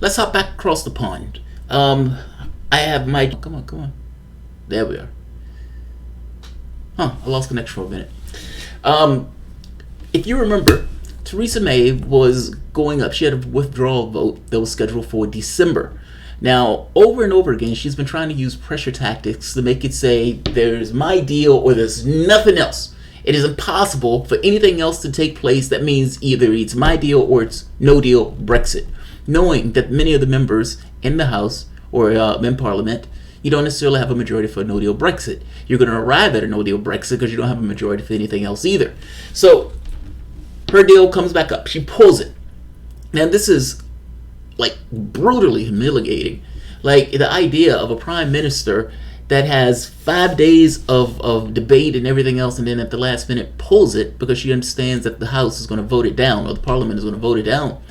let's hop back across the pond. I have my... Come on. There we are. I lost connection for a minute. If you remember, Theresa May was going up. She had a withdrawal vote that was scheduled for December. Now, over and over again, she's been trying to use pressure tactics to make it say there's my deal or there's nothing else. It is impossible for anything else to take place. That means either it's my deal or it's no deal Brexit. Knowing that many of the members in the House or in Parliament, you don't necessarily have a majority for a no deal Brexit. You're going to arrive at a no deal Brexit because you don't have a majority for anything else either. So her deal comes back up. She pulls it. Now this is like brutally humiliating. Like the idea of a prime minister that has 5 days of debate and everything else, and then at the last minute pulls it because she understands that the House is going to vote it down or the Parliament is going to vote it down.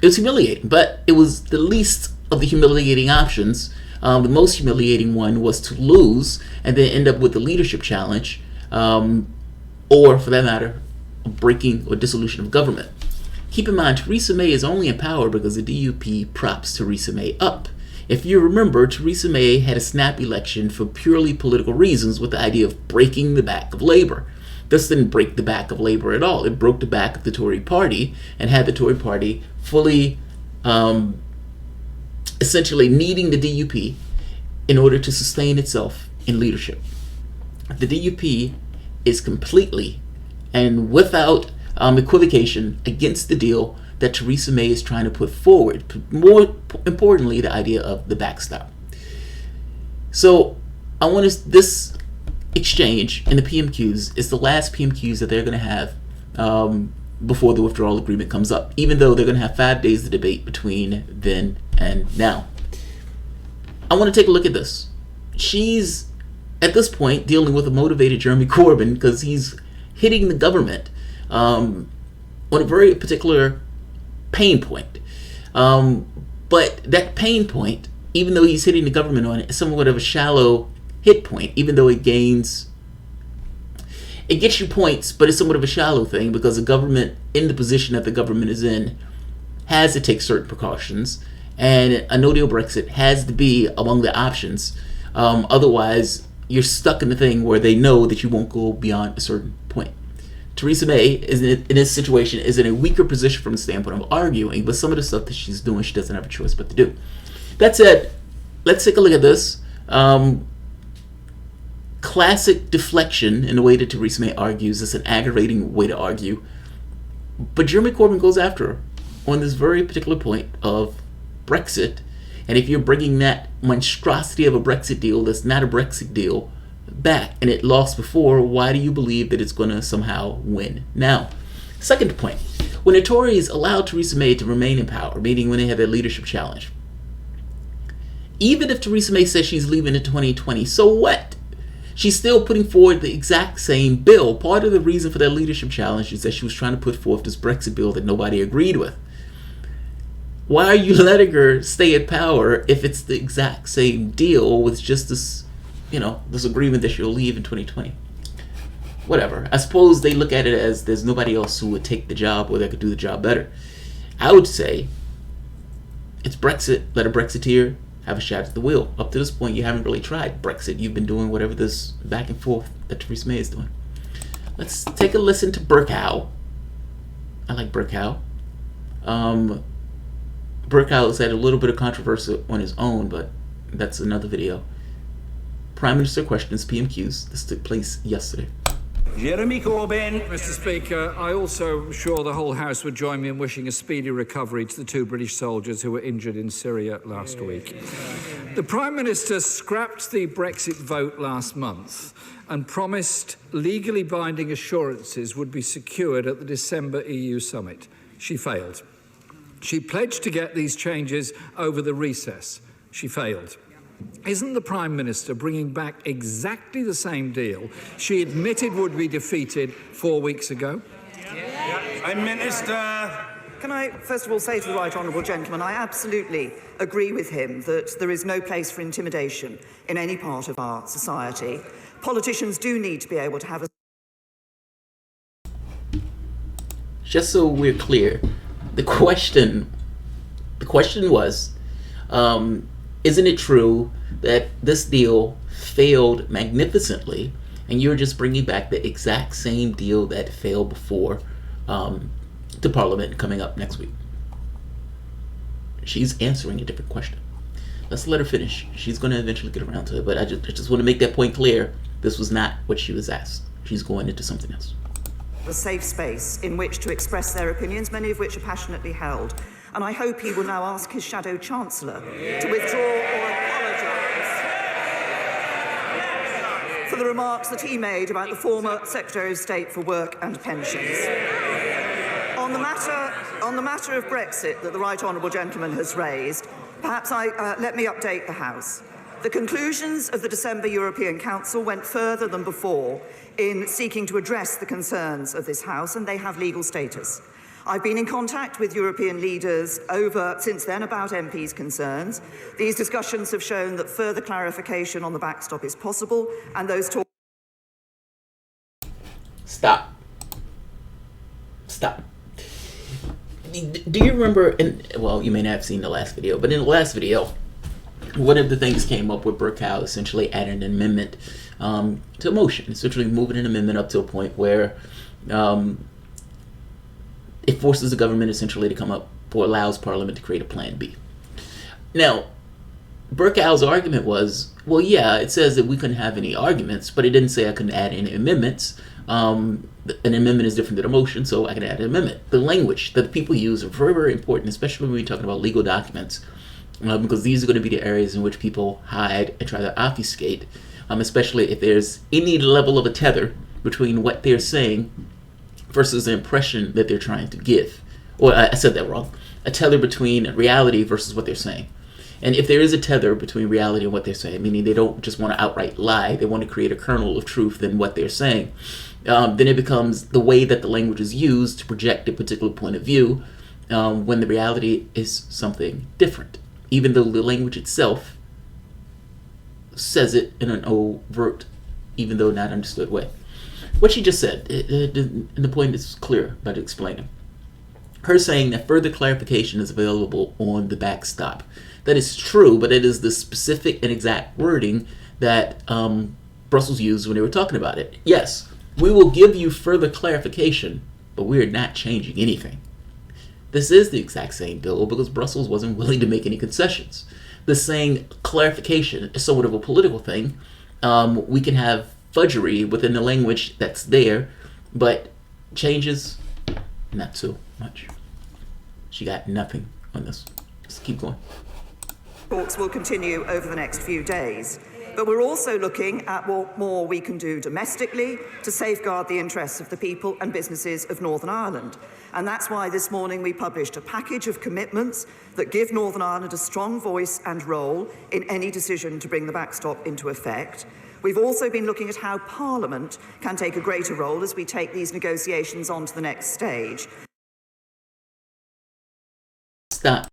It was humiliating, but it was the least of the humiliating options. The most humiliating one was to lose and then end up with the leadership challenge, or for that matter, a breaking or dissolution of government. Keep in mind, Theresa May is only in power because the DUP props Theresa May up. If you remember, Theresa May had a snap election for purely political reasons with the idea of breaking the back of Labour. This didn't break the back of Labour at all. It broke the back of the Tory party and had the Tory party fully, essentially needing the DUP in order to sustain itself in leadership. The DUP is completely and without equivocation against the deal that Theresa May is trying to put forward. More importantly, the idea of the backstop. So I want this exchange in the PMQs is the last PMQs that they're going to have before the withdrawal agreement comes up, even though they're going to have 5 days of debate between then and now. I want to take a look at this. She's, at this point, dealing with a motivated Jeremy Corbyn because he's hitting the government on a very particular pain point. But that pain point, even though he's hitting the government on it, is somewhat of a shallow hit point, even though it gets you points, but it's somewhat of a shallow thing because the government, in the position that the government is in, has to take certain precautions, and a no-deal Brexit has to be among the options. Otherwise, you're stuck in the thing where they know that you won't go beyond a certain point. Theresa May, in this situation, is in a weaker position from the standpoint of arguing, but some of the stuff that she's doing, she doesn't have a choice but to do. That said, let's take a look at this. Classic deflection in the way that Theresa May argues. It's an aggravating way to argue. But Jeremy Corbyn goes after her on this very particular point of Brexit. And if you're bringing that monstrosity of a Brexit deal that's not a Brexit deal back, and it lost before, why do you believe that it's going to somehow win now? Second point, when the Tories allowed Theresa May to remain in power, meaning when they had their leadership challenge, even if Theresa May says she's leaving in 2020, so what? She's still putting forward the exact same bill. Part of the reason for that leadership challenge is that she was trying to put forth this Brexit bill that nobody agreed with. Why are you letting her stay in power if it's the exact same deal with just this, this agreement that she'll leave in 2020? Whatever. I suppose they look at it as there's nobody else who would take the job or that could do the job better. I would say it's Brexit. Let a Brexiteer have a shot at the wheel. Up to this point, you haven't really tried Brexit. You've been doing whatever this back and forth that Theresa May is doing. Let's take a listen to Burkow. I like Burkow. Burkow has had a little bit of controversy on his own, but that's another video. Prime Minister questions PMQs. This took place yesterday. Jeremy Corbyn. Mr. Speaker, I also am sure the whole House would join me in wishing a speedy recovery to the 2 British soldiers who were injured in Syria last week. The Prime Minister scrapped the Brexit vote last month and promised legally binding assurances would be secured at the December EU summit. She failed. She pledged to get these changes over the recess. She failed. Isn't the Prime Minister bringing back exactly the same deal she admitted would be defeated 4 weeks ago? Prime Minister. Can I first of all say to the right honourable gentleman, I absolutely agree with him that there is no place for intimidation in any part of our society. Politicians do need to be able to have a... Just so we're clear, the question The question was, isn't it true that this deal failed magnificently, and you're just bringing back the exact same deal that failed before to Parliament coming up next week? She's answering a different question. Let's let her finish. She's going to eventually get around to it, but I just want to make that point clear. This was not what she was asked. She's going into something else. A safe space in which to express their opinions, many of which are passionately held. And I hope he will now ask his Shadow Chancellor to withdraw or apologise for the remarks that he made about the former Secretary of State for Work and Pensions. On the matter of Brexit that the Right Honourable Gentleman has raised, perhaps let me update the House. The conclusions of the December European Council went further than before in seeking to address the concerns of this House, and they have legal status. I've been in contact with European leaders since then about MPs' concerns. These discussions have shown that further clarification on the backstop is possible, and those talks... Stop. Do you remember, well, you may not have seen the last video, but in the last video, one of the things came up with Burkow essentially adding an amendment to a motion, essentially moving an amendment up to a point where it forces the government essentially to come up or allows Parliament to create a plan B. Now, Burkow's argument was, well, yeah, it says that we couldn't have any arguments, but it didn't say I couldn't add any amendments. An amendment is different than a motion, so I can add an amendment. The language that people use are very, very important, especially when we're talking about legal documents, because these are going to be the areas in which people hide and try to obfuscate, especially if there's any level of a tether between what they're saying versus the impression that they're trying to give. Or I said that wrong. A tether between reality versus what they're saying. And if there is a tether between reality and what they're saying, meaning they don't just want to outright lie, they want to create a kernel of truth in what they're saying, then it becomes the way that the language is used to project a particular point of view when the reality is something different, even though the language itself says it in an overt, even though not understood way. What she just said, and the point is clear about explaining. Her saying that further clarification is available on the backstop. That is true, but it is the specific and exact wording that Brussels used when they were talking about it. Yes, we will give you further clarification, but we are not changing anything. This is the exact same bill because Brussels wasn't willing to make any concessions. The saying clarification is somewhat of a political thing. We can have fudgery within the language that's there, but changes, not so much. She got nothing on this. Just keep going. Talks will continue over the next few days. But we're also looking at what more we can do domestically to safeguard the interests of the people and businesses of Northern Ireland. And that's why this morning we published a package of commitments that give Northern Ireland a strong voice and role in any decision to bring the backstop into effect. We've also been looking at how Parliament can take a greater role as we take these negotiations on to the next stage. Stop.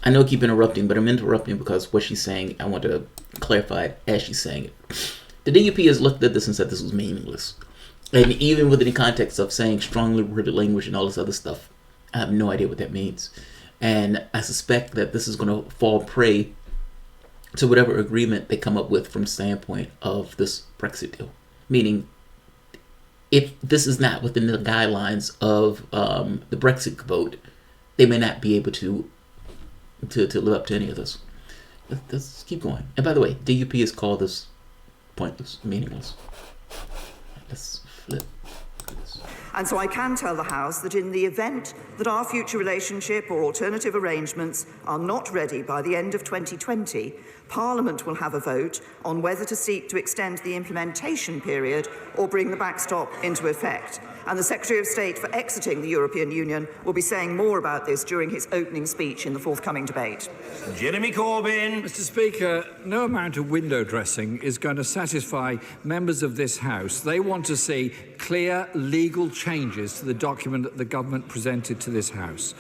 I know I keep interrupting, but I'm interrupting because what she's saying, I want to clarify it as she's saying it. The DUP has looked at this and said this was meaningless. And even within the context of saying strongly worded language and all this other stuff, I have no idea what that means. And I suspect that this is going to fall prey to whatever agreement they come up with from the standpoint of this Brexit deal. Meaning, if this is not within the guidelines of the Brexit vote, they may not be able to live up to any of this. Let's keep going. And by the way, DUP has called this pointless, meaningless. Let's flip this. And so I can tell the House that in the event that our future relationship or alternative arrangements are not ready by the end of 2020, Parliament will have a vote on whether to seek to extend the implementation period or bring the backstop into effect. And the Secretary of State for exiting the European Union will be saying more about this during his opening speech in the forthcoming debate. Jeremy Corbyn. Mr. Speaker, no amount of window dressing is going to satisfy members of this House. They want to see clear legal changes to the document that the government presented to this House.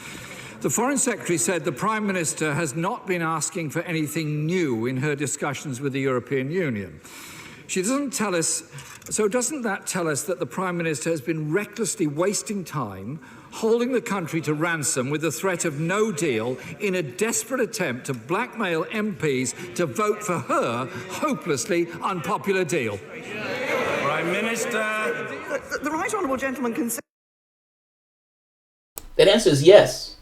The Foreign Secretary said the Prime Minister has not been asking for anything new in her discussions with the European Union. She doesn't doesn't that tell us that the Prime Minister has been recklessly wasting time holding the country to ransom with the threat of no deal in a desperate attempt to blackmail MPs to vote for her hopelessly unpopular deal? Prime Minister. The right honourable gentleman can say... That answer is yes.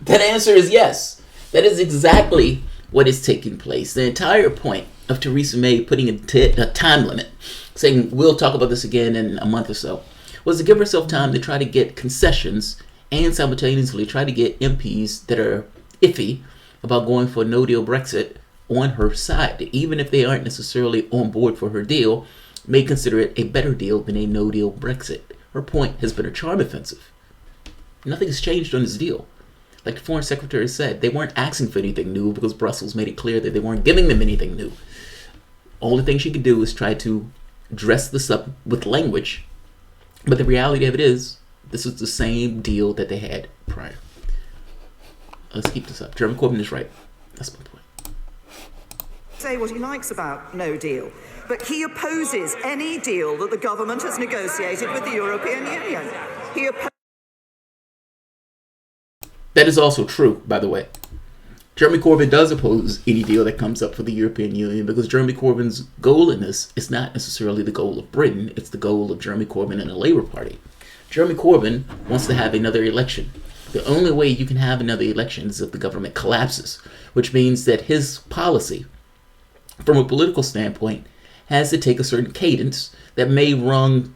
That answer is yes. That is exactly what is taking place. The entire point of Theresa May putting a time limit, saying we'll talk about this again in a month or so, was to give herself time to try to get concessions and simultaneously try to get MPs that are iffy about going for a no-deal Brexit on her side. Even if they aren't necessarily on board for her deal, may consider it a better deal than a no-deal Brexit. Her point has been a charm offensive. Nothing has changed on this deal. Like the Foreign Secretary said, they weren't asking for anything new because Brussels made it clear that they weren't giving them anything new. Only thing she could do is try to dress this up with language. But the reality of it is, this is the same deal that they had prior. Let's keep this up. Jeremy Corbyn is right. That's my point. Say what he likes about no deal, but he opposes any deal that the government has negotiated with the European Union. That is also true, by the way. Jeremy Corbyn does oppose any deal that comes up for the European Union because Jeremy Corbyn's goal in this is not necessarily the goal of Britain, it's the goal of Jeremy Corbyn and the Labour Party. Jeremy Corbyn wants to have another election. The only way you can have another election is if the government collapses, which means that his policy, from a political standpoint, has to take a certain cadence that may run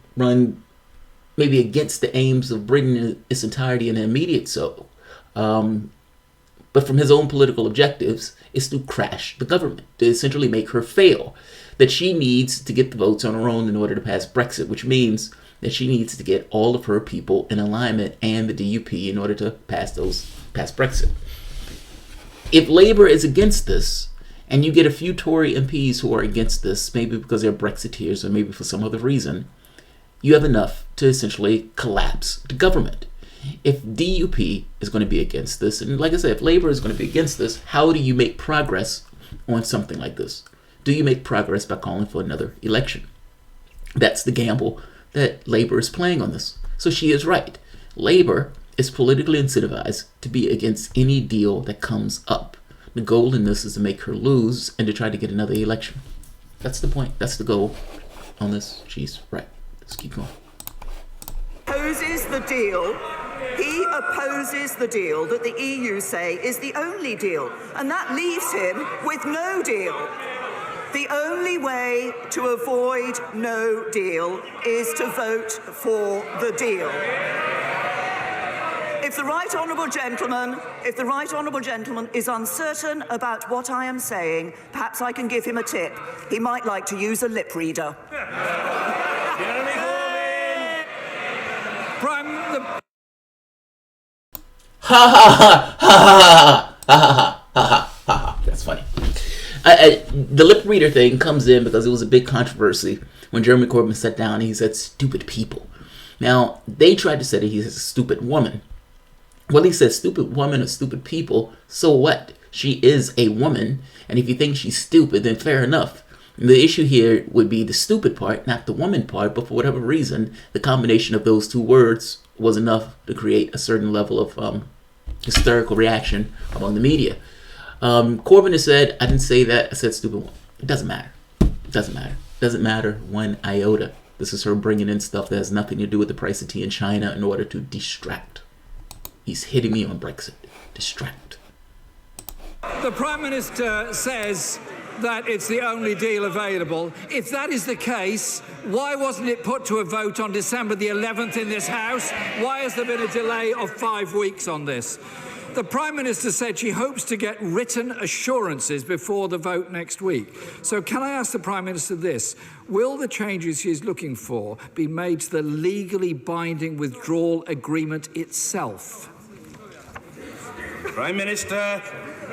maybe against the aims of Britain in its entirety and immediate so. But from his own political objectives is to crash the government, to essentially make her fail. That she needs to get the votes on her own in order to pass Brexit, which means that she needs to get all of her people in alignment and the DUP in order to pass Brexit. If Labour is against this, and you get a few Tory MPs who are against this, maybe because they're Brexiteers or maybe for some other reason, you have enough to essentially collapse the government. If DUP is going to be against this, and like I said, if Labour is going to be against this, how do you make progress on something like this? Do you make progress by calling for another election? That's the gamble that Labour is playing on this. So she is right. Labour is politically incentivized to be against any deal that comes up. The goal in this is to make her lose and to try to get another election. That's the point. That's the goal on this. She's right. Let's keep going. Opposes the deal. He opposes the deal that the EU say is the only deal, and that leaves him with no deal. The only way to avoid no deal is to vote for the deal. If the right honourable gentleman is uncertain about what I am saying, perhaps I can give him a tip. He might like to use a lip reader. Ha ha ha ha ha ha ha ha. That's funny. The lip reader thing comes in because it was a big controversy when Jeremy Corbyn sat down and he said stupid people. Now, they tried to say that he's a stupid woman. Well, he said stupid woman or stupid people, so what? She is a woman, and if you think she's stupid, then fair enough. The issue here would be the stupid part, not the woman part, but for whatever reason, the combination of those two words was enough to create a certain level of hysterical reaction among the media. Corbyn has said, I didn't say that, I said stupid woman. It doesn't matter. It doesn't matter. It doesn't matter one iota. This is her bringing in stuff that has nothing to do with the price of tea in China in order to distract. He's hitting me on Brexit. Distract. The Prime Minister says that it's the only deal available. If that is the case, why wasn't it put to a vote on December the 11th in this House? Why has there been a delay of 5 weeks on this? The Prime Minister said she hopes to get written assurances before the vote next week. So can I ask the Prime Minister this? Will the changes she's looking for be made to the legally binding withdrawal agreement itself? Prime Minister.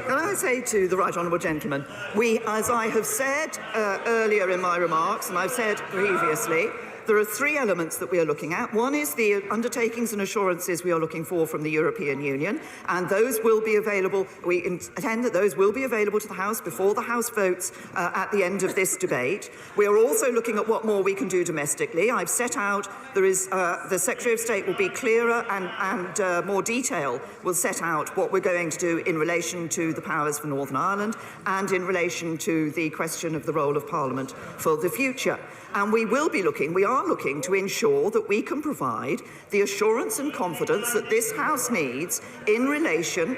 Can I say to the right honourable gentleman, we, as I have said earlier in my remarks, and I've said previously, there are three elements that we are looking at. One is the undertakings and assurances we are looking for from the European Union, and those will be available. We intend that those will be available to the House before the House votes at the end of this debate. We are also looking at what more we can do domestically. I've set out, the Secretary of State will be clearer and more detail will set out what we're going to do in relation to the powers for Northern Ireland and in relation to the question of the role of Parliament for the future. And we are looking to ensure that we can provide the assurance and confidence that this House needs in relation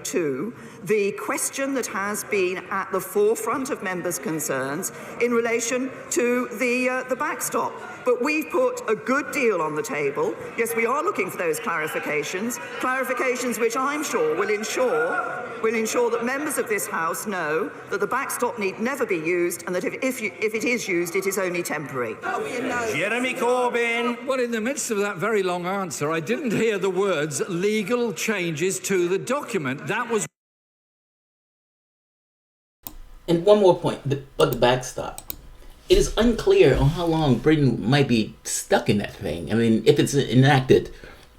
to the question that has been at the forefront of members' concerns in relation to the backstop. But we've put a good deal on the table. Yes, we are looking for those clarifications which I'm sure will ensure that members of this House know that the backstop need never be used, and that if it is used, it is only temporary. Jeremy Corbyn. Well, in the midst of that very long answer, I didn't hear the words legal changes to the document. That was... And one more point on the backstop. It is unclear on how long Britain might be stuck in that thing. I mean, if it's enacted,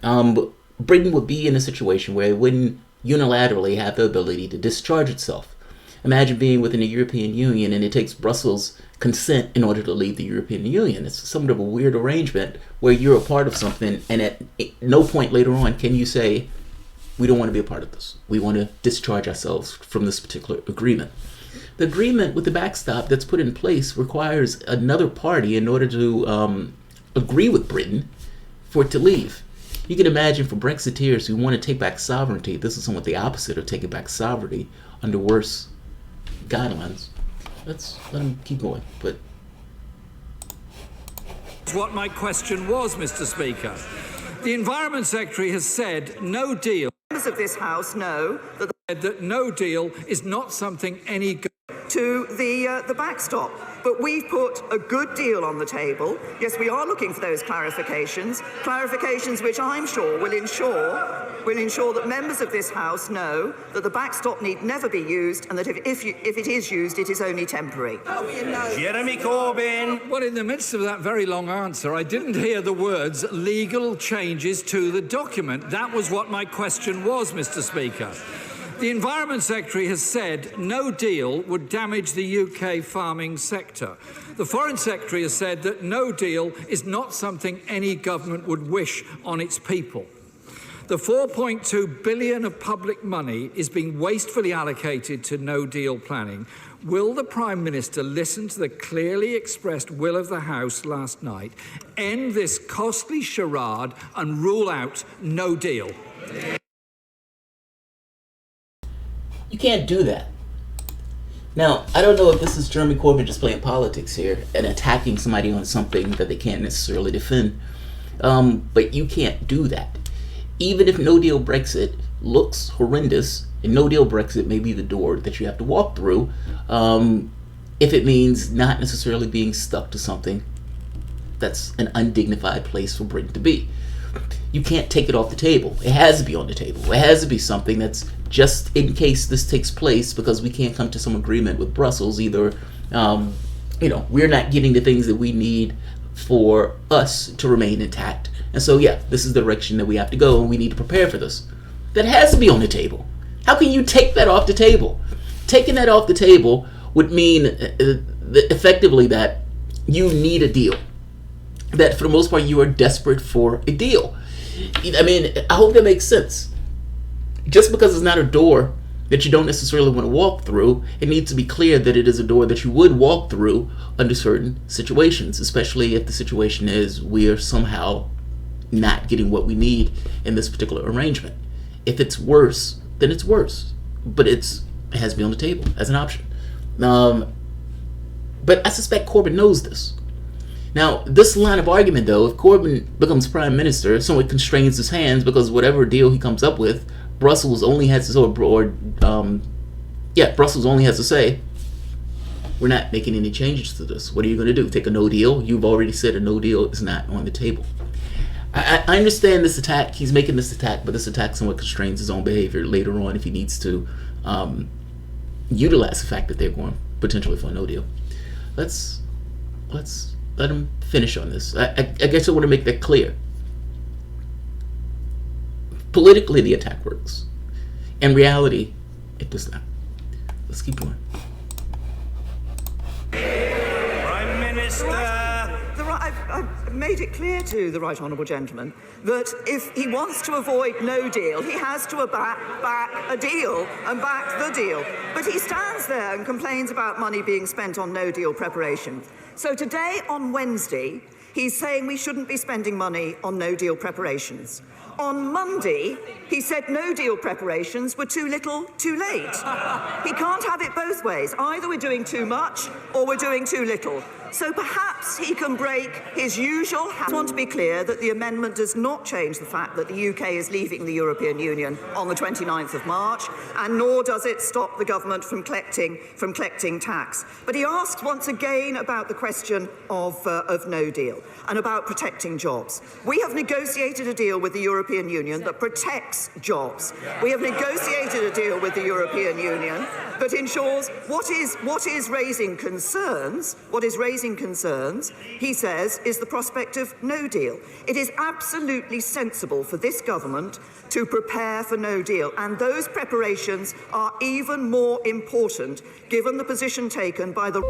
Britain would be in a situation where it wouldn't unilaterally have the ability to discharge itself. Imagine being within the European Union and it takes Brussels' consent in order to leave the European Union. It's somewhat of a weird arrangement where you're a part of something and at no point later on can you say, we don't want to be a part of this. We want to discharge ourselves from this particular agreement. The agreement with the backstop that's put in place requires another party in order to agree with Britain for it to leave. You can imagine for Brexiteers who want to take back sovereignty, this is somewhat the opposite of taking back sovereignty under worse guidelines. Let's let them keep going. But what my question was, Mr. Speaker. The Environment Secretary has said no deal. Members of this House know that no deal is not something any... to the backstop. But we've put a good deal on the table. Yes, we are looking for those clarifications which I'm sure will ensure that members of this House know that the backstop need never be used, and that if it is used, it is only temporary. Jeremy Corbyn. Well, in the midst of that very long answer, I didn't hear the words legal changes to the document. That was what my question was, Mr. Speaker. The Environment Secretary has said no deal would damage the UK farming sector. The Foreign Secretary has said that no deal is not something any government would wish on its people. The 4.2 billion of public money is being wastefully allocated to no-deal planning. Will the Prime Minister listen to the clearly expressed will of the House last night, end this costly charade and rule out no deal? you can't do that. Now, I don't know if this is Jeremy Corbyn just playing politics here and attacking somebody on something that they can't necessarily defend, but you can't do that. Even if no-deal Brexit looks horrendous, and no-deal Brexit may be the door that you have to walk through, if it means not necessarily being stuck to something that's an undignified place for Britain to be. You can't take it off the table. It has to be on the table. It has to be something that's just in case this takes place, because we can't come to some agreement with Brussels. Either, we're not getting the things that we need for us to remain intact. And so, yeah, this is the direction that we have to go, and we need to prepare for this. That has to be on the table. How can you take that off the table? Taking that off the table would mean effectively that you need a deal. That for the most part you are desperate for a deal. I mean, I hope that makes sense. Just because it's not a door that you don't necessarily want to walk through, it needs to be clear that it is a door that you would walk through under certain situations, especially if the situation is we are somehow not getting what we need in this particular arrangement. If it's worse, then it's worse. But it has to be on the table as an option. But I suspect Corbyn knows this. Now, this line of argument, though, if Corbyn becomes Prime Minister, somewhat constrains his hands, because whatever deal he comes up with, Brussels only has to, Brussels only has to say, we're not making any changes to this. What are you going to do? Take a no deal? You've already said a no deal is not on the table. I understand this attack. He's making this attack, but this attack somewhat constrains his own behavior later on if he needs to utilize the fact that they're going potentially for a no deal. Let's let him finish on this. I guess I want to make that clear. Politically, the attack works. In reality, it does not. Let's keep going. Prime Minister. I've made it clear to the right honourable gentleman that if he wants to avoid no deal, he has to back a deal and back the deal. But he stands there and complains about money being spent on no deal preparation. So today, on Wednesday, he's saying we shouldn't be spending money on no deal preparations. On Monday, he said no deal preparations were too little, too late. He can't have it both ways. Either we're doing too much or we're doing too little. So perhaps he can break his usual habit. I want to be clear that the amendment does not change the fact that the UK is leaving the European Union on the 29th of March, and nor does it stop the government from collecting tax. But he asks once again about the question of no deal and about protecting jobs. We have negotiated a deal with the European Union that protects jobs. We have negotiated a deal with the European Union that ensures what is raising concerns, he says, is the prospect of no deal. It is absolutely sensible for this government to prepare for no deal, and those preparations are even more important given the position taken by the...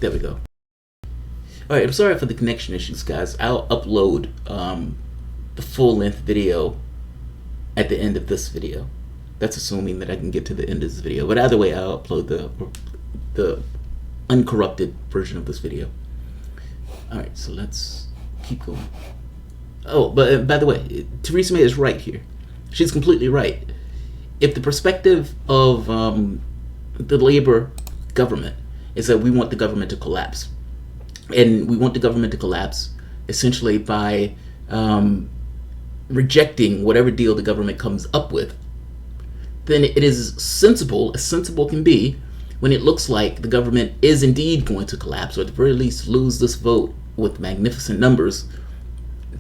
There we go. All right, I'm sorry for the connection issues, guys. I'll upload the full-length video at the end of this video. That's assuming that I can get to the end of this video. But either way, I'll upload the uncorrupted version of this video. All right, so let's keep going. Oh, but by the way, Theresa May is right here. She's completely right. If the perspective of the Labour government is that we want the government to collapse, and we want the government to collapse essentially by rejecting whatever deal the government comes up with, then it is sensible, as sensible can be, when it looks like the government is indeed going to collapse, or at the very least lose this vote with magnificent numbers,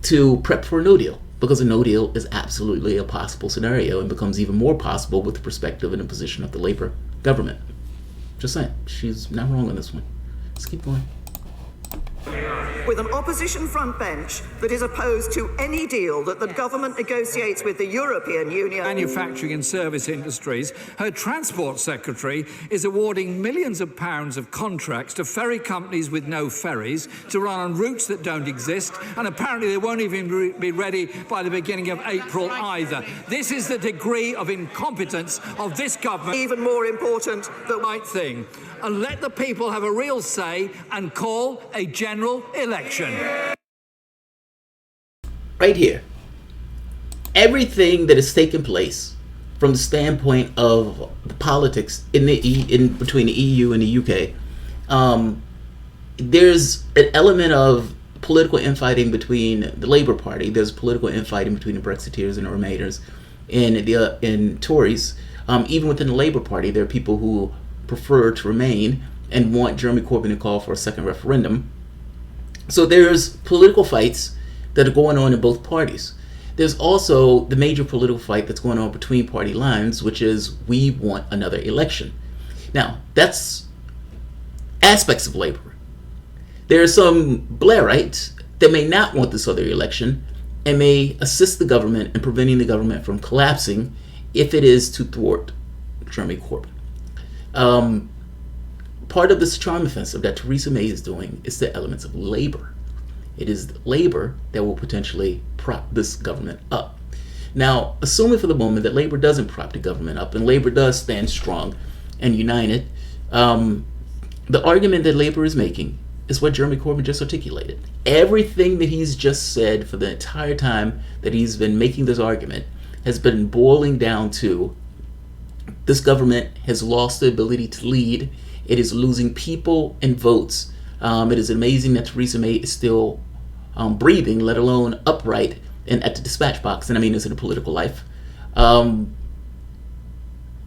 to prep for a no deal, because a no deal is absolutely a possible scenario and becomes even more possible with the perspective and the position of the Labour government. Just saying, she's not wrong on this one. Let's keep going. With an opposition front bench that is opposed to any deal that the government negotiates with the European Union. Manufacturing and service industries, her transport secretary is awarding millions of pounds of contracts to ferry companies with no ferries to run on routes that don't exist, and apparently they won't even be ready by the beginning of April either. This is the degree of incompetence of this government. Even more important, the right thing, and let the people have a real say and call a general election. Right here, everything that has taken place from the standpoint of the politics in between the EU and the UK, there's an element of political infighting between the Labour Party. There's political infighting between the Brexiteers and the Remainers, and Tories. Even within the Labour Party, there are people who prefer to remain and want Jeremy Corbyn to call for a second referendum. So there's political fights that are going on in both parties. There's also the major political fight that's going on between party lines, which is we want another election. Now, that's aspects of Labour. There are some Blairites that may not want this other election and may assist the government in preventing the government from collapsing if it is to thwart Jeremy Corbyn. Part of this charm offensive that Theresa May is doing is the elements of Labour. It is Labour that will potentially prop this government up. Now, assuming for the moment that Labour doesn't prop the government up and Labour does stand strong and united, the argument that Labour is making is what Jeremy Corbyn just articulated. Everything that he's just said for the entire time that he's been making this argument has been boiling down to this government has lost the ability to lead. It is losing people and votes. It is amazing that Theresa May is still breathing, let alone upright and at the dispatch box. And I mean this in a political life.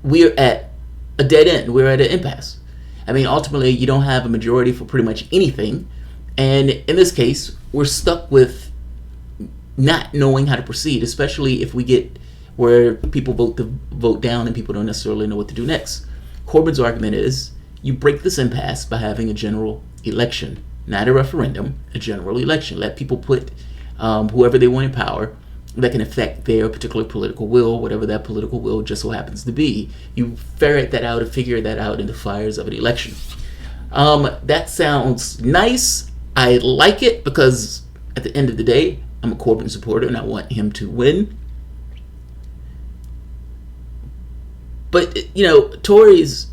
We're at a dead end. We're at an impasse. I mean, ultimately, you don't have a majority for pretty much anything. And in this case, we're stuck with not knowing how to proceed, especially if we get where people vote down and people don't necessarily know what to do next. Corbyn's argument is you break this impasse by having a general election not a referendum, a general election. Let people put whoever they want in power that can affect their particular political will, whatever that political will just so happens to be. You ferret that out and figure that out in the fires of an election. That sounds nice. I like it because at the end of the day, I'm a Corbyn supporter and I want him to win. But, Tories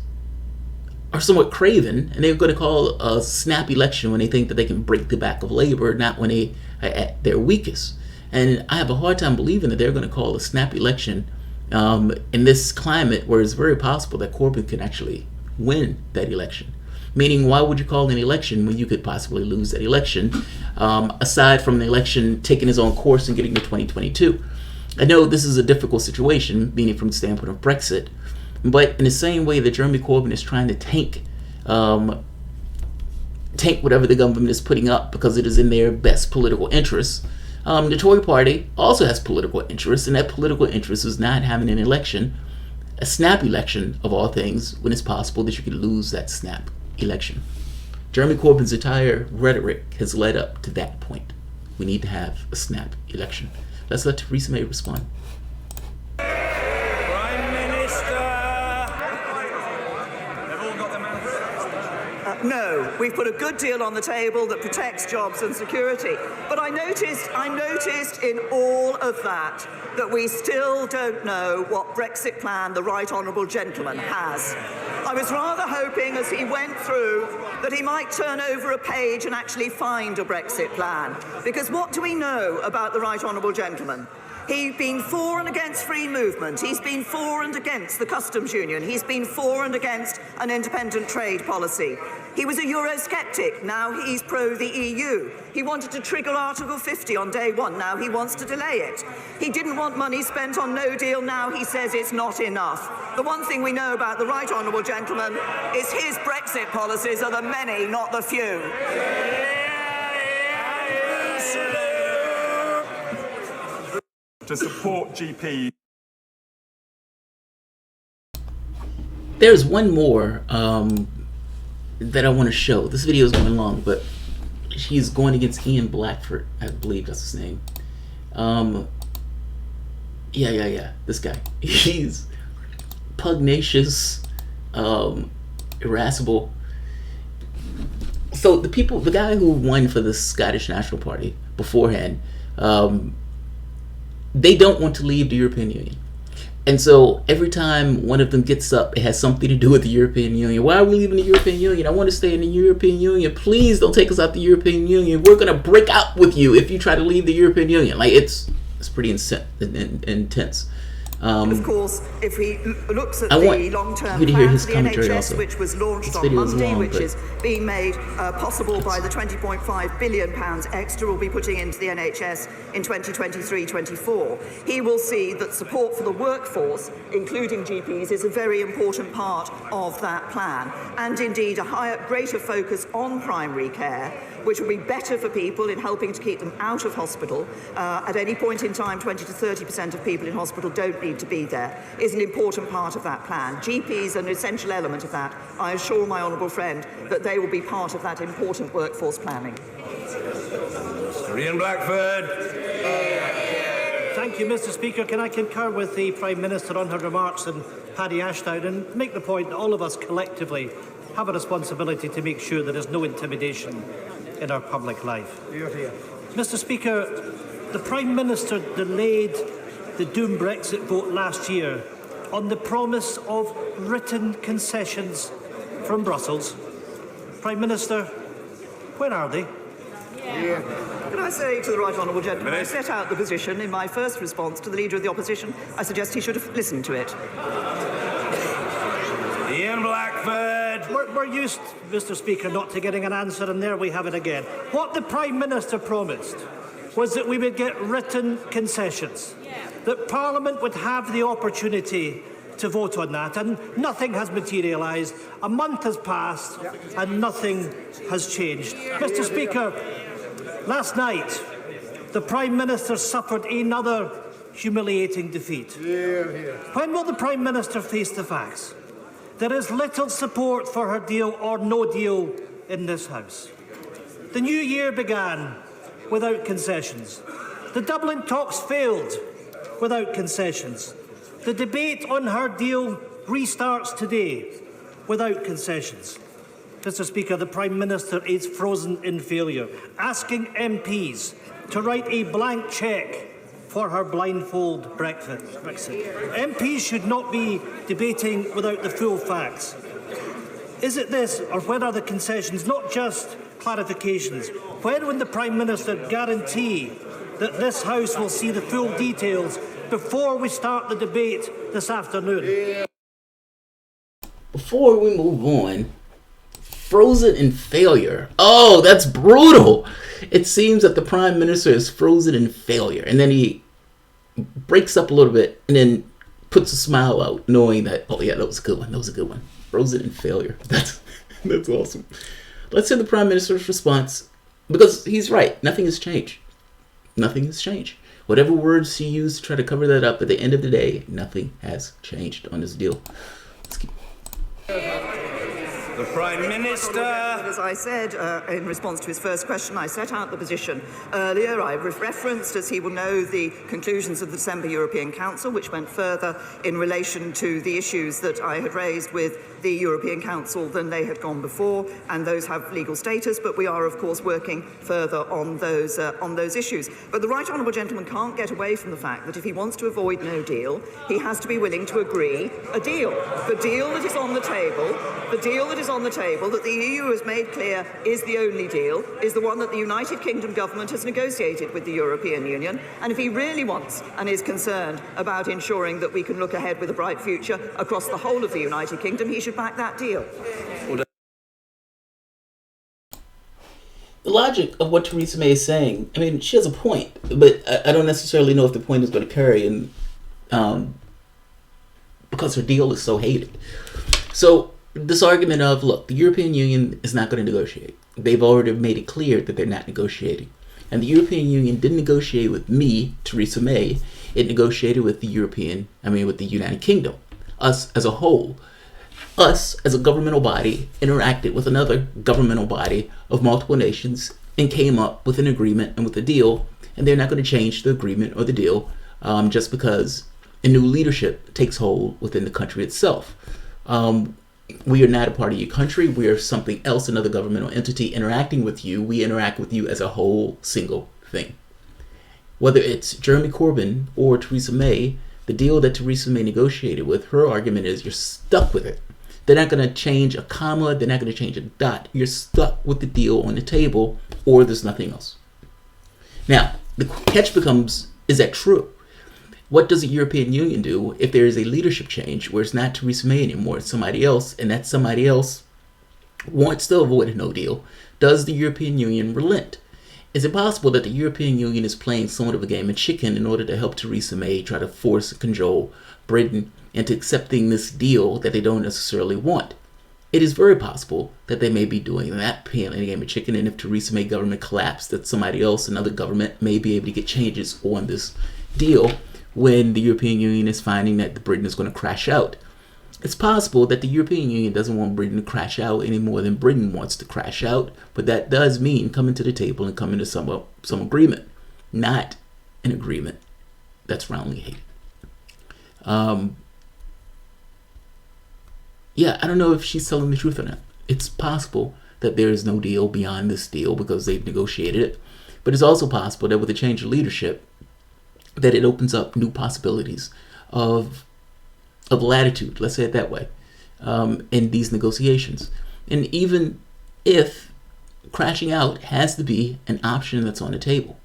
are somewhat craven, and they're going to call a snap election when they think that they can break the back of labor, not when they are at their weakest. And I have a hard time believing that they're going to call a snap election in this climate where it's very possible that Corbyn can actually win that election. Meaning, why would you call an election when you could possibly lose that election, aside from the election taking its own course and getting to 2022? I know this is a difficult situation, meaning from the standpoint of Brexit, but in the same way that Jeremy Corbyn is trying to tank whatever the government is putting up because it is in their best political interests, the Tory party also has political interests, and that political interest is not having an election, a snap election of all things, when it's possible that you could lose that snap election. Jeremy Corbyn's entire rhetoric has led up to that point. We need to have a snap election. Let's let Theresa May respond. Prime Minister! No, we've put a good deal on the table that protects jobs and security. But I noticed in all of that we still don't know what Brexit plan the Right Honourable Gentleman has. I was rather hoping as he went through that he might turn over a page and actually find a Brexit plan. Because what do we know about the Right Honourable Gentleman? He's been for and against free movement. He's been for and against the customs union. He's been for and against an independent trade policy. He was a Eurosceptic. Now he's pro the EU. He wanted to trigger Article 50 on day one. Now he wants to delay it. He didn't want money spent on no deal. Now he says it's not enough. The one thing we know about the Right Honourable Gentleman is his Brexit policies are the many, not the few. To support GP. There's one more that I want to show. This video is going long, but he's going against Ian Blackford, I believe that's his name. This guy. He's pugnacious, irascible. So the guy who won for the Scottish National Party beforehand, they don't want to leave the European Union. And so every time one of them gets up, it has something to do with the European Union. Why are we leaving the European Union? I want to stay in the European Union. Please don't take us out the European Union. We're going to break out with you if you try to leave the European Union. Like, it's pretty intense. Of course, if he looks at the long-term plan for the NHS, which was launched on Monday, which is being made possible by the £20.5 billion extra we'll be putting into the NHS in 2023-24, he will see that support for the workforce, including GPs, is a very important part of that plan. And indeed, a greater focus on primary care, which will be better for people in helping to keep them out of hospital. At any point in time, 20 to 30% of people in hospital don't need to be there, is an important part of that plan. GPs are an essential element of that. I assure my honourable friend that they will be part of that important workforce planning. Ian Blackford. Thank you, Mr. Speaker. Can I concur with the Prime Minister on her remarks and Paddy Ashdown and make the point that all of us collectively have a responsibility to make sure there is no intimidation in our public life. Mr. Speaker, the Prime Minister delayed the Doom Brexit vote last year on the promise of written concessions from Brussels. Prime Minister, where are they? Can I say to the Right Honourable Gentleman, I set out the position in my first response to the Leader of the Opposition. I suggest he should have listened to it. Ian Blackford. We're used, Mr. Speaker, not to getting an answer, and there we have it again. What the Prime Minister promised was that we would get written concessions, that Parliament would have the opportunity to vote on that, and nothing has materialised. A month has passed, and nothing has changed. Mr. Speaker, last night, the Prime Minister suffered another humiliating defeat. When will the Prime Minister face the facts? There is little support for her deal or no deal in this House. The new year began without concessions. The Dublin talks failed without concessions. The debate on her deal restarts today without concessions. Mr. Speaker, the Prime Minister is frozen in failure, asking MPs to write a blank cheque for her blindfold Brexit. MPs should not be debating without the full facts. Is it this, or when are the concessions not just clarifications? When will the Prime Minister guarantee that this House will see the full details before we start the debate this afternoon? Before we move on, frozen in failure. Oh, that's brutal. It seems that the Prime Minister is frozen in failure. And then he breaks up a little bit and then puts a smile out, knowing that, oh yeah, that was a good one. That was a good one. Frozen in failure. That's awesome. Let's hear the Prime Minister's response, because he's right. Nothing has changed. Nothing has changed. Whatever words he used to try to cover that up, at the end of the day, nothing has changed on this deal. Let's keep. The Prime Minister. As I said in response to his first question, I set out the position earlier. I referenced, as he will know, the conclusions of the December European Council, which went further in relation to the issues that I had raised with the European Council than they had gone before, and those have legal status, but we are, of course, working further on those issues. But the Right Honourable Gentleman can't get away from the fact that if he wants to avoid no deal, he has to be willing to agree a deal. The deal that is on the table, that the EU has made clear is the only deal, is the one that the United Kingdom government has negotiated with the European Union. And if he really wants and is concerned about ensuring that we can look ahead with a bright future across the whole of the United Kingdom, he should back that deal. The logic of what Theresa May is saying, I mean, she has a point, but I don't necessarily know if the point is going to carry, and because her deal is so hated. So this argument of, look, the European Union is not going to negotiate. They've already made it clear that they're not negotiating. And the European Union didn't negotiate with me, Theresa May. It negotiated with the United Kingdom. Us as a whole. Us as a governmental body interacted with another governmental body of multiple nations and came up with an agreement and with a deal. And they're not going to change the agreement or the deal just because a new leadership takes hold within the country itself. We are not a part of your country. We are something else, another governmental entity interacting with you. We interact with you as a whole single thing. Whether it's Jeremy Corbyn or Theresa May, the deal that Theresa May negotiated with, her argument is you're stuck with it. They're not going to change a comma. They're not going to change a dot. You're stuck with the deal on the table, or there's nothing else. Now, the catch becomes, is that true? What does the European Union do if there is a leadership change where it's not Theresa May anymore, it's somebody else, and that somebody else wants to avoid a no deal? Does the European Union relent? Is it possible that the European Union is playing somewhat of a game of chicken in order to help Theresa May try to force and cajole Britain into accepting this deal that they don't necessarily want? It is very possible that they may be doing that, playing a game of chicken, and if Theresa May government collapsed, that somebody else, another government, may be able to get changes on this deal when the European Union is finding that Britain is going to crash out. It's possible that the European Union doesn't want Britain to crash out any more than Britain wants to crash out, but that does mean coming to the table and coming to some agreement, not an agreement that's roundly hated. Yeah, I don't know if she's telling the truth or not. It's possible that there is no deal beyond this deal because they've negotiated it, but it's also possible that with a change of leadership, that it opens up new possibilities of latitude, let's say it that way, in these negotiations. And even if crashing out has to be an option that's on the table,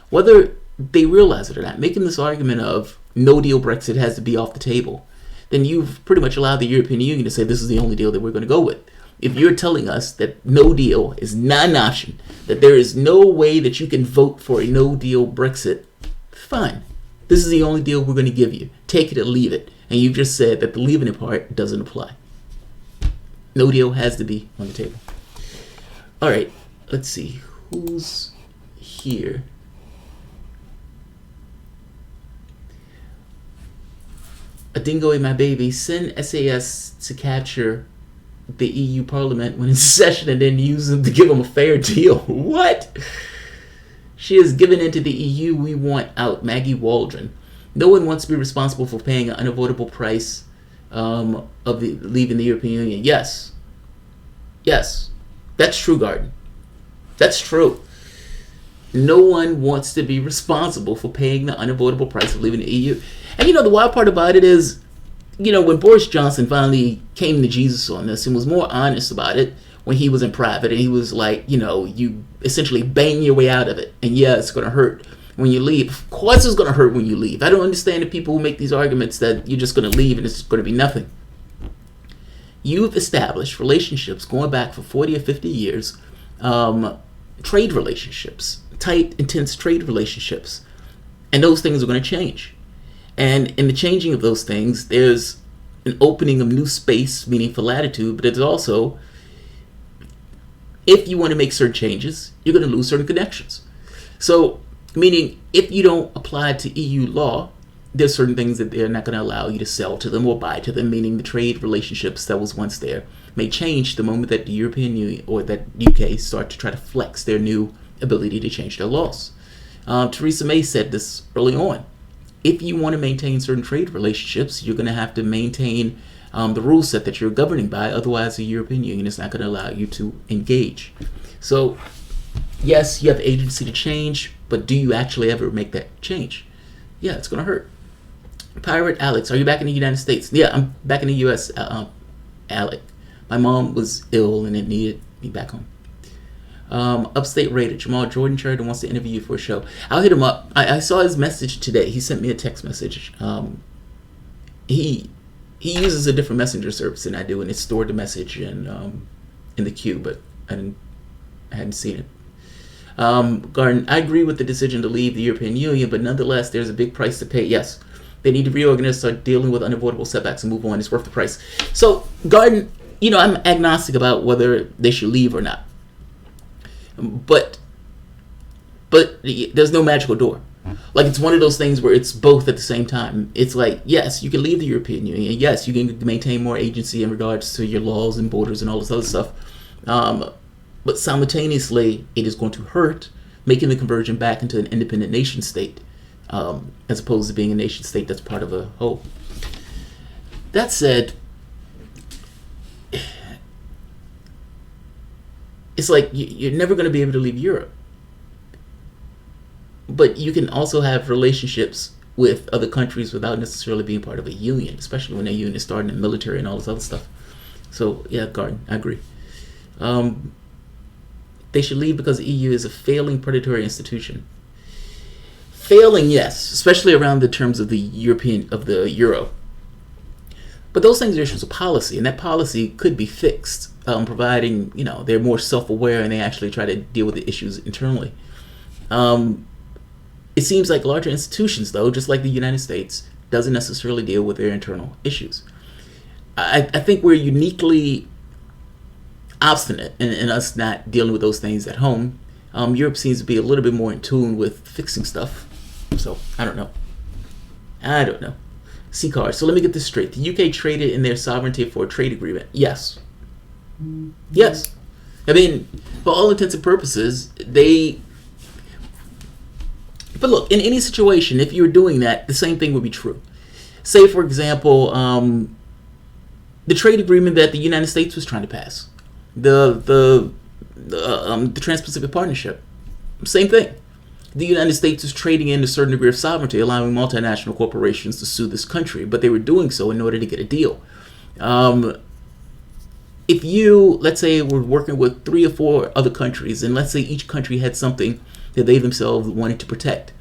whether they realize it or not, making this argument of no deal Brexit has to be off the table, then you've pretty much allowed the European Union to say this is the only deal that we're going to go with. If you're telling us that no deal is not an option, that there is no way that you can vote for a no deal Brexit, fine. This is the only deal we're going to give you. Take it or leave it. And you've just said that the leaving it part doesn't apply. No deal has to be on the table. All right, let's see. Who's here? A dingo in my baby. Send SAS to capture the EU Parliament when in session and then use them to give them a fair deal. What? She has given in to the EU. We want out. Maggie Waldron. No one wants to be responsible for paying an unavoidable price of leaving the European Union. Yes. Yes. That's true, Garden. That's true. No one wants to be responsible for paying the unavoidable price of leaving the EU. And the wild part about it is, when Boris Johnson finally came to Jesus on this and was more honest about it when he was in private, and he was like, you essentially bang your way out of it. And yeah, it's going to hurt when you leave. Of course it's going to hurt when you leave. I don't understand the people who make these arguments that you're just going to leave and it's going to be nothing. You've established relationships going back for 40 or 50 years, trade relationships, tight, intense trade relationships. And those things are going to change. And in the changing of those things, there's an opening of new space, meaning for latitude, but there's also, if you want to make certain changes, you're going to lose certain connections. So, meaning, if you don't apply to EU law, there's certain things that they're not going to allow you to sell to them or buy to them, meaning the trade relationships that was once there may change the moment that the European Union or that UK start to try to flex their new ability to change their laws. Theresa May said this early on. If you want to maintain certain trade relationships, you're going to have to maintain the rule set that you're governing by. Otherwise, the European Union is not going to allow you to engage. So, yes, you have agency to change, but do you actually ever make that change? Yeah, it's going to hurt. Pirate Alex, are you back in the United States? Yeah, I'm back in the U.S., Alec. My mom was ill and it needed me back home. Upstate Raider, Jamal Jordan Sheridan wants to interview you for a show. I'll hit him up. I saw his message today. He sent me a text message. He uses a different messenger service than I do, and it stored the message in the queue, but I hadn't seen it. Garden, I agree with the decision to leave the European Union, but nonetheless, there's a big price to pay. Yes, they need to reorganize, start dealing with unavoidable setbacks, and move on. It's worth the price. So, Garden, I'm agnostic about whether they should leave or not. But there's no magical door. Like, it's one of those things where it's both at the same time. It's like, yes, you can leave the European Union. Yes, you can maintain more agency in regards to your laws and borders and all this other stuff. But simultaneously, it is going to hurt making the conversion back into an independent nation state, as opposed to being a nation state that's part of a whole. That said, it's like you're never going to be able to leave Europe. But you can also have relationships with other countries without necessarily being part of a union, especially when that union is starting in the military and all this other stuff. So, yeah, Garden, I agree. They should leave because the EU is a failing predatory institution. Failing, yes, especially around the terms of the euro. But those things are issues of policy, and that policy could be fixed, providing, they're more self-aware and they actually try to deal with the issues internally. It seems like larger institutions, though, just like the United States, doesn't necessarily deal with their internal issues. I think we're uniquely obstinate in us not dealing with those things at home. Europe seems to be a little bit more in tune with fixing stuff. So, I don't know. C-card. So let me get this straight. The UK traded in their sovereignty for a trade agreement. Yes. Yes. I mean, for all intents and purposes, But look, in any situation, if you're doing that, the same thing would be true. Say, for example, the trade agreement that the United States was trying to pass, the Trans-Pacific Partnership, same thing. The United States is trading in a certain degree of sovereignty, allowing multinational corporations to sue this country, but they were doing so in order to get a deal. If you, let's say, were working with 3 or 4 other countries, and let's say each country had something that they themselves wanted to protect,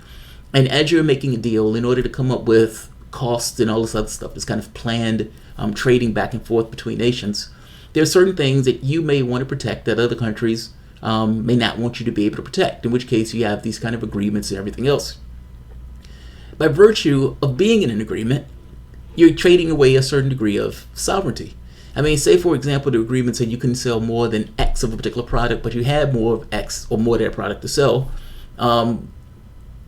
and as you're making a deal in order to come up with costs and all this other stuff, this kind of planned trading back and forth between nations, there are certain things that you may want to protect that other countries may not want you to be able to protect, in which case you have these kind of agreements and everything else. By virtue of being in an agreement, you're trading away a certain degree of sovereignty. I mean, say, for example, the agreement said you couldn't sell more than X of a particular product, but you had more of X or more of that product to sell.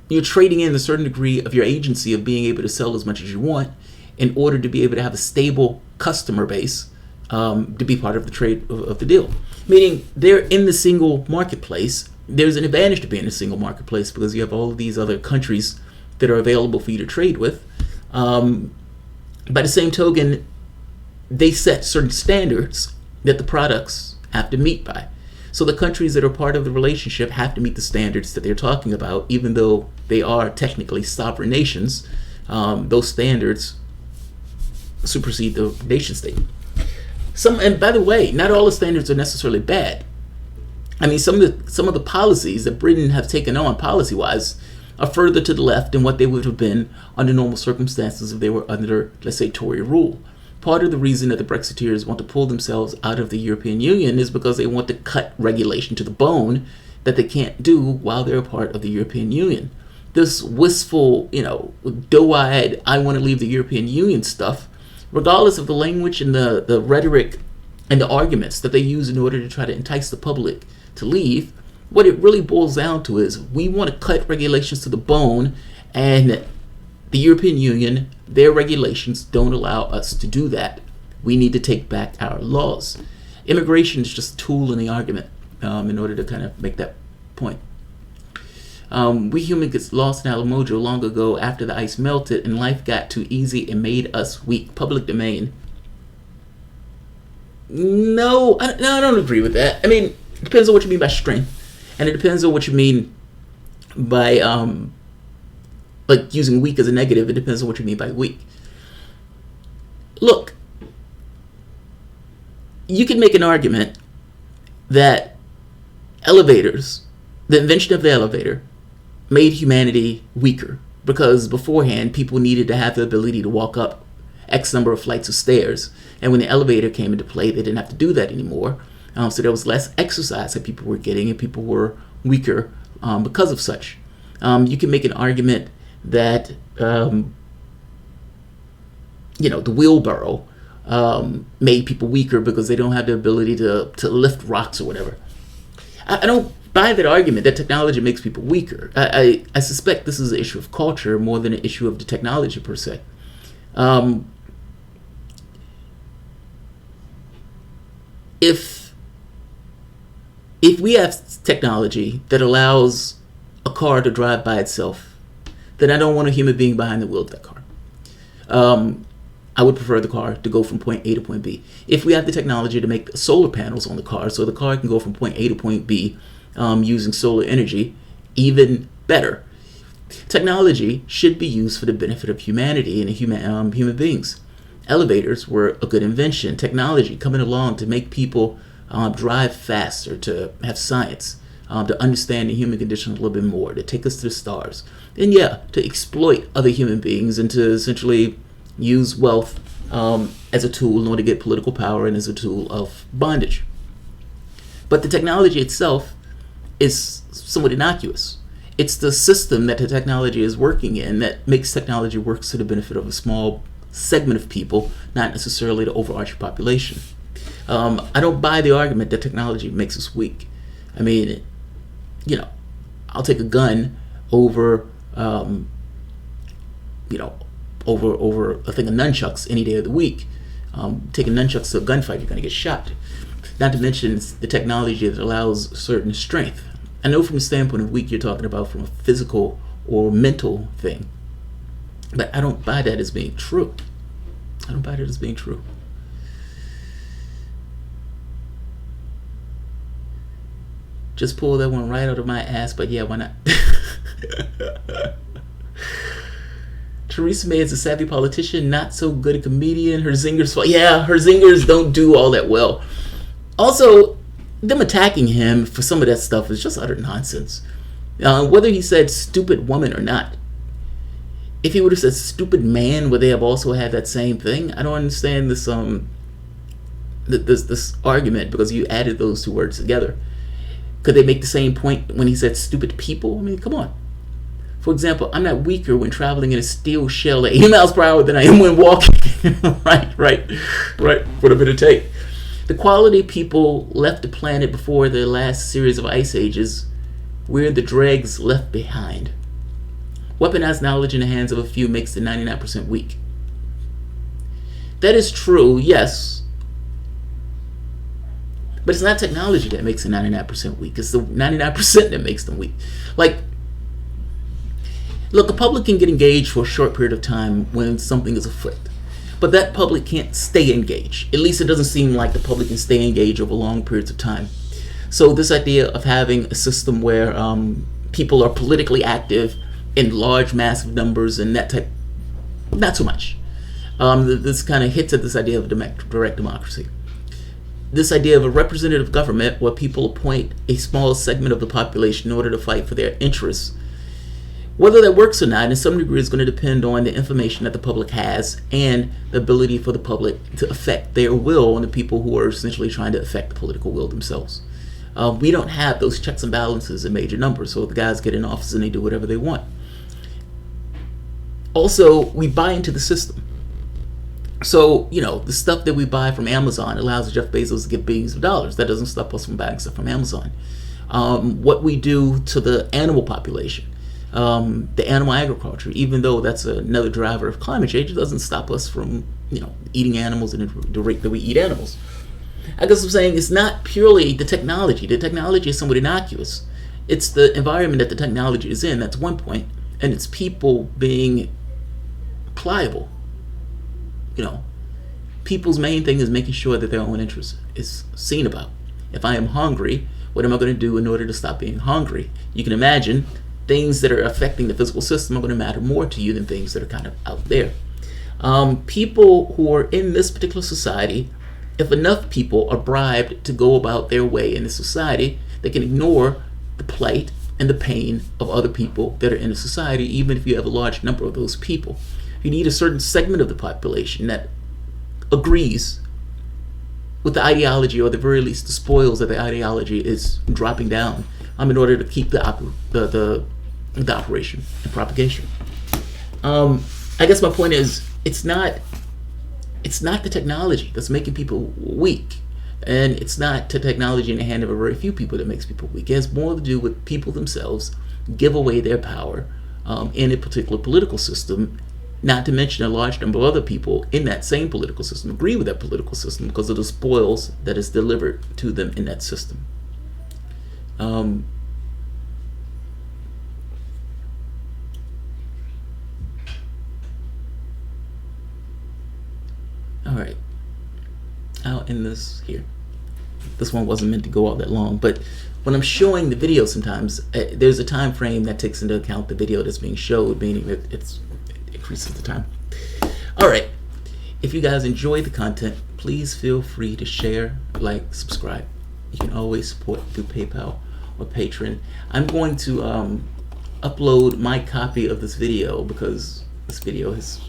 You're trading in a certain degree of your agency of being able to sell as much as you want in order to be able to have a stable customer base to be part of the trade of the deal. Meaning they're in the single marketplace. There's an advantage to being in a single marketplace because you have all of these other countries that are available for you to trade with. By the same token, they set certain standards that the products have to meet by. So the countries that are part of the relationship have to meet the standards that they're talking about, even though they are technically sovereign nations. Those standards supersede the nation state. And by the way, not all the standards are necessarily bad. I mean, some of the policies that Britain have taken on policy-wise are further to the left than what they would have been under normal circumstances if they were under, let's say, Tory rule. Part of the reason that the Brexiteers want to pull themselves out of the European Union is because they want to cut regulation to the bone that they can't do while they're a part of the European Union. This wistful, doe-eyed, I want to leave the European Union stuff, regardless of the language and the rhetoric and the arguments that they use in order to try to entice the public to leave, what it really boils down to is we want to cut regulations to the bone, and the European Union, their regulations don't allow us to do that. We need to take back our laws. Immigration is just a tool in the argument in order to kind of make that point. We humans gets lost in our mojo long ago after the ice melted and life got too easy and made us weak. Public domain. No, I don't agree with that. I mean, it depends on what you mean by strength. And it depends on what you mean by like using weak as a negative. It depends on what you mean by weak. Look, you can make an argument that elevators, the invention of the elevator, made humanity weaker because beforehand people needed to have the ability to walk up X number of flights of stairs. And when the elevator came into play, they didn't have to do that anymore. So there was less exercise that people were getting and people were weaker because of such. You can make an argument that, the wheelbarrow made people weaker because they don't have the ability to lift rocks or whatever. I don't buy that argument that technology makes people weaker. I suspect this is an issue of culture more than an issue of the technology per se. If we have technology that allows a car to drive by itself, then I don't want a human being behind the wheel of that car. I would prefer the car to go from point A to point B. If we have the technology to make solar panels on the car so the car can go from point A to point B using solar energy, even better. Technology should be used for the benefit of humanity and human beings. Elevators were a good invention. Technology coming along to make people drive faster, to have science, to understand the human condition a little bit more, to take us to the stars. And to exploit other human beings and to essentially use wealth as a tool in order to get political power and as a tool of bondage. But the technology itself is somewhat innocuous. It's the system that the technology is working in that makes technology work to the benefit of a small segment of people, not necessarily the overarching population. I don't buy the argument that technology makes us weak. I mean, I'll take a gun over, over a thing of nunchucks any day of the week. Taking nunchucks to a gunfight, you're going to get shot. Not to mention the technology that allows certain strength. I know from the standpoint of weak, you're talking about from a physical or mental thing. But I don't buy that as being true. I don't buy that as being true. Just pull that one right out of my ass, but yeah, why not? Theresa May is a savvy politician, not so good a comedian. Her zingers, her zingers don't do all that well. Also, them attacking him for some of that stuff is just utter nonsense. Whether he said stupid woman or not. If he would have said stupid man, would they have also had that same thing? I don't understand this this argument because you added those two words together. Could they make the same point when he said stupid people? I mean, come on. For example, I'm not weaker when traveling in a steel shell at 80 miles per hour than I am when walking. right. Whatever it take. The quality people left the planet before the last series of ice ages, we're the dregs left behind. Weaponized knowledge in the hands of a few makes the 99% weak. That is true, yes. But it's not technology that makes the 99% weak. It's the 99% that makes them weak. Like, look, a public can get engaged for a short period of time when something is afoot. But that public can't stay engaged. At least it doesn't seem like the public can stay engaged over long periods of time. So this idea of having a system where people are politically active in large, massive numbers and that type, not so much. This kind of hits at this idea of direct democracy. This idea of a representative government where people appoint a small segment of the population in order to fight for their interests. Whether that works or not, in some degree, is going to depend on the information that the public has and the ability for the public to affect their will on the people who are essentially trying to affect the political will themselves. We don't have those checks and balances in major numbers, so the guys get in office and they do whatever they want. Also, we buy into the system. So, the stuff that we buy from Amazon allows Jeff Bezos to get billions of dollars. That doesn't stop us from buying stuff from Amazon. What we do to the animal population, the animal agriculture, even though that's another driver of climate change, it doesn't stop us from, eating animals and the rate that we eat animals. I guess I'm saying it's not purely the technology. The technology is somewhat innocuous. It's the environment that the technology is in. That's one point. And it's people being pliable. People's main thing is making sure that their own interest is seen about. If I am hungry, what am I going to do in order to stop being hungry? You can imagine things that are affecting the physical system are going to matter more to you than things that are kind of out there. People who are in this particular society, if enough people are bribed to go about their way in the society, they can ignore the plight and the pain of other people that are in the society, even if you have a large number of those people. You need a certain segment of the population that agrees with the ideology, or at the very least the spoils that the ideology is dropping down, in order to keep the operation and propagation. I guess my point is, it's not the technology that's making people weak, and it's not the technology in the hand of a very few people that makes people weak. It has more to do with people themselves give away their power in a particular political system. Not to mention a large number of other people in that same political system agree with that political system because of the spoils that is delivered to them in that system. All right, I'll end this here. This one wasn't meant to go all that long, but when I'm showing the video, sometimes there's a time frame that takes into account the video that's being showed, meaning that it increases the time. All right, if you guys enjoyed the content, please feel free to share, like, subscribe. You can always support through PayPal or Patreon. I'm going to upload my copy of this video because this video has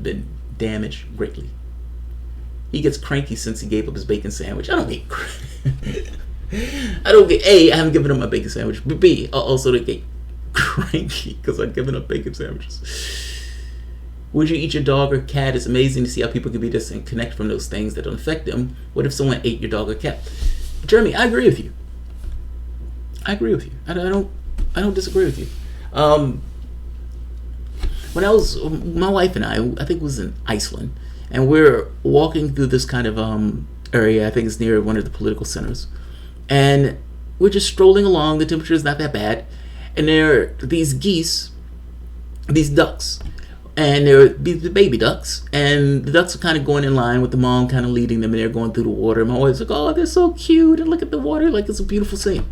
been damaged greatly. He gets cranky since he gave up his bacon sandwich. I haven't given him my bacon sandwich. But B, also they get cranky because I've given up bacon sandwiches. Would you eat your dog or cat? It's amazing to see how people can be disconnected from those things that don't affect them. What if someone ate your dog or cat? Jeremy, I agree with you. I don't disagree with you. When my wife and I think it was in Iceland, and we're walking through this kind of area. I think it's near one of the political centers, and we're just strolling along. The temperature is not that bad, and there are these geese, these ducks, and they're the baby ducks, and the ducks are kind of going in line with the mom kind of leading them, and they're going through the water. And my wife's like, oh, they're so cute, and look at the water, like it's a beautiful scene.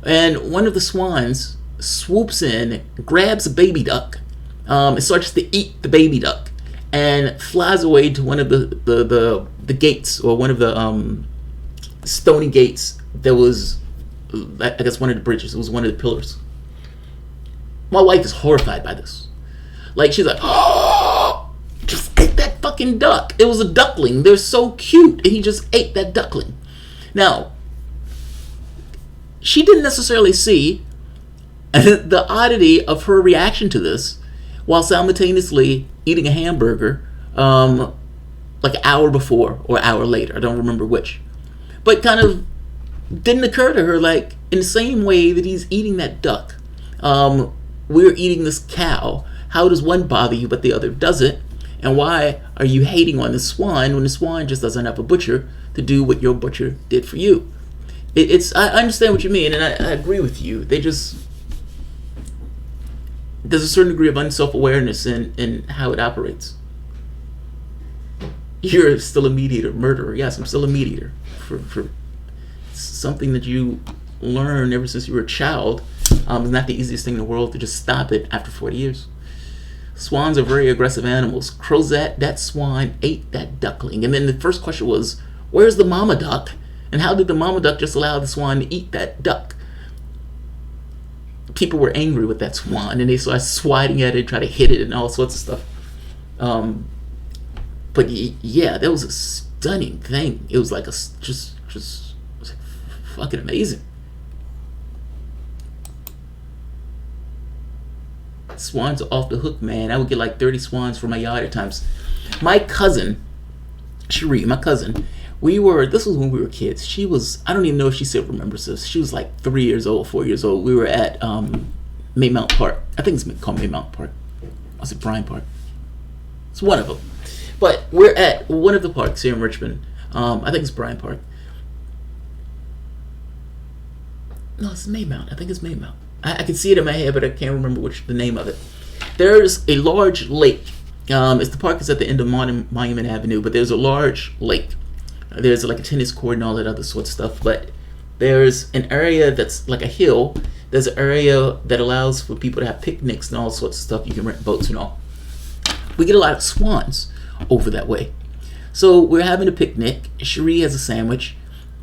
And one of the swans swoops in, grabs a baby duck, and starts to eat the baby duck, and flies away to one of the gates, or one of the stony gates that was, I guess, one of the bridges. It was one of the pillars. My wife is horrified by this. Like, she's like, oh, just ate that fucking duck. It was a duckling. They're so cute. And he just ate that duckling. Now, she didn't necessarily see the oddity of her reaction to this while simultaneously eating a hamburger like an hour before or an hour later. I don't remember which. But kind of didn't occur to her, like, in the same way that he's eating that duck, we're eating this cow. How does one bother you but the other doesn't? And why are you hating on the swan when the swan just doesn't have a butcher to do what your butcher did for you? I understand what you mean, and I agree with you. There's a certain degree of unself-awareness in how it operates. You're still a meat eater, murderer. Yes, I'm still a meat eater. For something that you learn ever since you were a child, it's not the easiest thing in the world to just stop it after 40 years. Swans are very aggressive animals. Crozet, that swan ate that duckling. And then the first question was, where's the mama duck? And how did the mama duck just allow the swan to eat that duck? People were angry with that swan, and they started swatting at it, trying to hit it, and all sorts of stuff. But yeah, that was a stunning thing. It was like just fucking amazing. Swans are off the hook, man. I would get like 30 swans for my yard at times. My cousin, Cherie, this was when we were kids. She was, I don't even know if she still remembers this. She was like 3 years old, 4 years old. We were at Maymount Park. I think it's called Maymount Park. Or was it Bryant Park? It's one of them. But we're at one of the parks here in Richmond. I think it's Bryant Park. No, it's Maymount. I think it's Maymount. I can see it in my head, but I can't remember the name of it. There's a large lake. The park is at the end of Monument Avenue, but there's a large lake. There's like a tennis court and all that other sort of stuff. But there's an area that's like a hill. There's an area that allows for people to have picnics and all sorts of stuff. You can rent boats and all. We get a lot of swans over that way. So we're having a picnic. Cherie has a sandwich,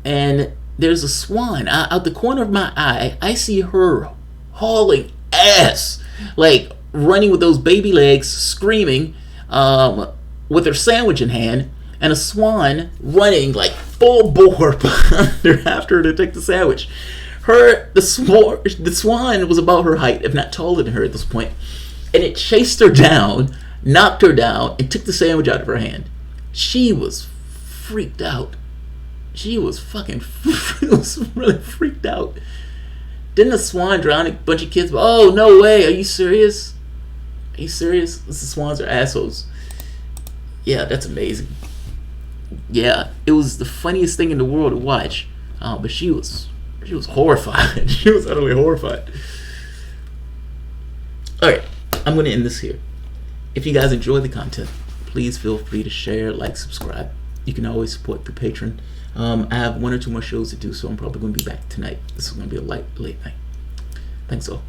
and there's a swan out the corner of my eye. I see her hauling ass, like running with those baby legs, screaming, with her sandwich in hand, and a swan running like full bore behind her after her to take the sandwich. The swan was about her height, if not taller than her at this point, and it chased her down, knocked her down, and took the sandwich out of her hand. She was freaked out. She was really freaked out. Didn't the swan drown a bunch of kids? Oh, no way. Are you serious? Are you serious? The swans are assholes. Yeah, that's amazing. Yeah, it was the funniest thing in the world to watch. But she was horrified. She was utterly horrified. Alright, I'm going to end this here. If you guys enjoy the content, please feel free to share, like, subscribe. You can always support the Patreon. I have 1 or 2 more shows to do, so I'm probably going to be back tonight. This is going to be a late night. Thanks all.